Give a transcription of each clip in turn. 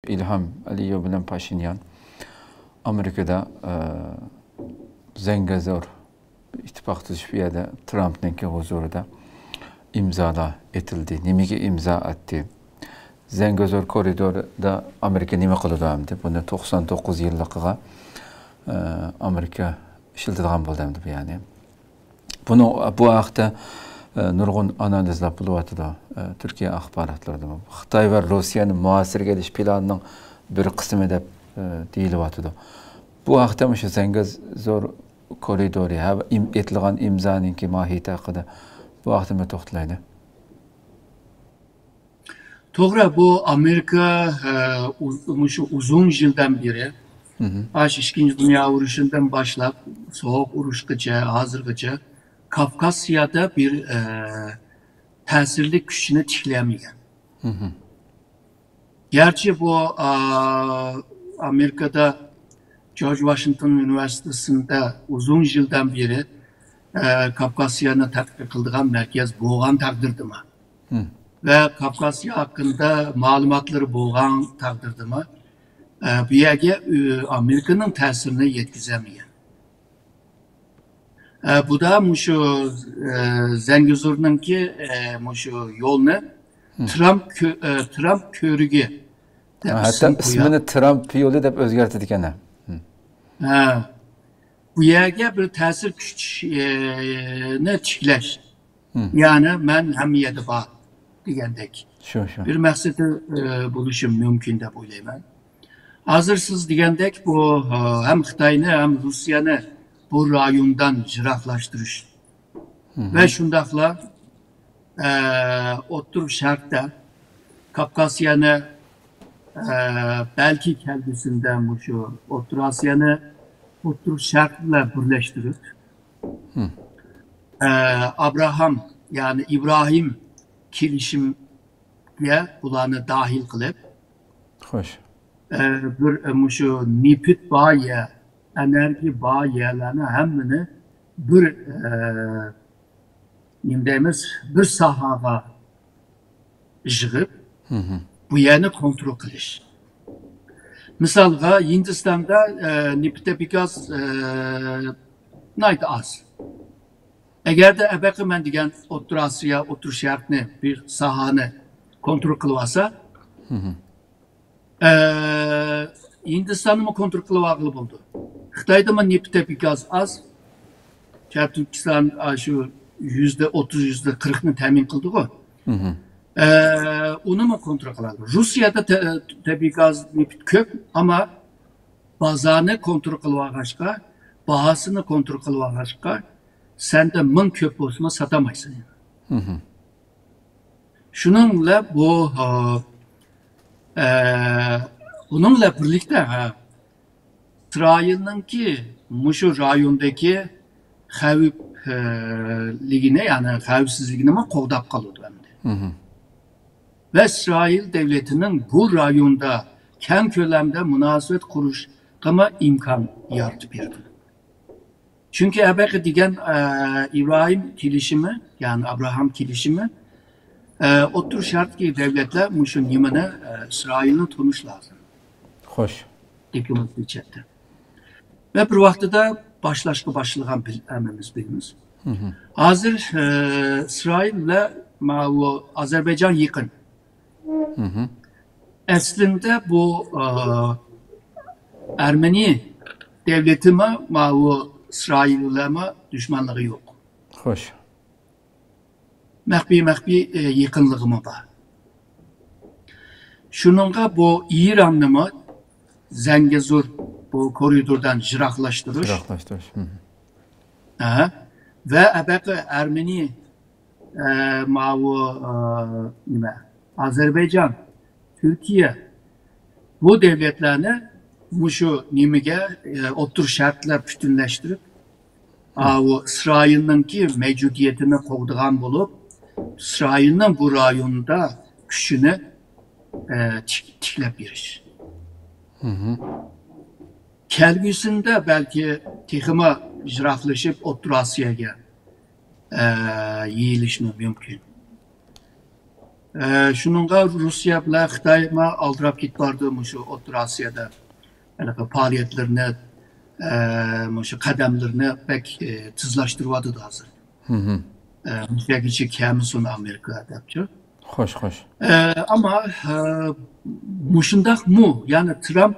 İlham Aliyev bilen Paşinyan Amerika'da Zengezur ittifak tuzuşup yerde Trump'nınki huzurunda imzala etildi. Nimege imza attı. Zengezur koridorda Amerika nime kılıdı? Bunu 99 yıllıkıga Amerika işildiğen buldu yani. Bunu bu hafta nurgun analizler buluvatıda Türkiye akbaratlarda. Xitay ve Rusya'nın muasir geliş planının bir kısmı da deyilevatıda. Bu hafta mı şu Zengezur koridoru etilgan imzanın ki mahiyeti hakkında bu hafta mı toxtalaydı? Doğru, bu Amerika uzun yıldan beri İkinci Dünya Uruşu'ndan başlayıp Soğuk Uruş'gacha, hazırgacha Kafkasya'da bir tesirli güçünü tiklemeyen. Gerçi bu Amerika'da George Washington Üniversitesi'nde uzun yıldan beri Kafkasya'nı tatbik kıldığın merkez boğan takdirdi mi? Ve Kafkasya hakkında malumatları boğan takdirdi mi? Bu yerge Amerika'nın tesirini yetkizemeyen. Bu da şu Zengezur'unki şu yolunu Trump körüge. Hatta ismini Trump yolu dep özgertdik ana. Bu yerge bir tesir güçünü çikleş. Yani ben hem yedi bağ digendek. Bir məqsədi buluşum mümkün de bulayım. Hazırsız digendek bu hem Xitayını hem Rusya'nı bu rayondan jiraklaştırış. Ve şundakla oturup şarkta Kafkasya'nı belki kendisinden bu şu Otur Asya'nı oturup şarkla birleştirip Abraham yani İbrahim kilişimle bulanı dahil kılıp hoş. Bir şu nipit bağı enerji bağı yerlerini hemini bir nimdeyimiz bir sahaga jığıp bu yerini kontrol kılış. Misalga Hindistan'da nipite biraz naydı az. Eğer de ebeki ben diyen Otur Asya, Otur Şark'ını bir sahanı kontrol kılvasa Hindistan'ı mı kontrol kılvağılı buldu. Xitay'da mı nipite biraz az. Türkistan şu %30, %40'ını temin kıldı o. Onu mu kontrol kıladı? Rusya'da tabii gaz nipit kök ama bazarını kontrol kılvağaşka, bahasını kontrol kılvağaşka sen de mın kök olsuna satamaysın. Şununla bu bununla birlikte İsrail'inki Muşu rayondaki xavifligine yani xavfsizligine mi kovdap kalıyordu hem de. Ve İsrail devletinin bu rayonda ken kölemde münasebet kuruş ama imkan yaratıp verdi. Çünkü ebeki diyen İbrahim kilişimi yani Abraham kilişimi otur şart ki devletler Muş'un yemine İsrail'in tutunuş lazım. Hoş. Diplomatik içeride. Ve bir vakti de başlıgan bilmemiz bilimiz. Hazır İsrail'le Azerbaycan yakın. Aslında bu Ermeni devleti mi İsrail'le mi düşmanlığı yok. Hoş. Mehbi yakınlığı mı var. Şununla bu İran'ı mı Zengezur bu koridordan jiraklaştırış. Ve ebeki Ermeni Azerbaycan, Türkiye bu devletlerini Muşu nimige otur şartlar bütünleştirip İsrail'inki mevcudiyetini kovduğun bulup İsrail'in bu rayonda güçünü tiklep biriş. Kelgüsünde belki tekima jiraklaşıp Otur Asya'ya yiyilişme mümkün. Şununla Rusya bilan Xitoy ma aldirab ketib bordi şu O'rta Osiyoda. Faaliyetlerini, şu kademlerini pek tizlaştırıyordu da hazır. Müfekici kemisun Amerika depçi. Hoş hoş. Ama muşundak mu yani Trump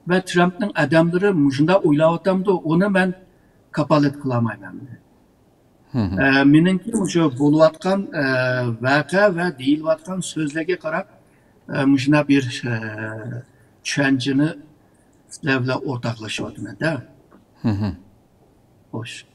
ve Trump'ın adamları muşundak oylayatamdı onu ben kapalet kılamayım. Menimki şu buluvatkan vaka ve değilvatkan sözlege karab muşuna bir çencini sizlerle ortaklaşıyordu. Hoş.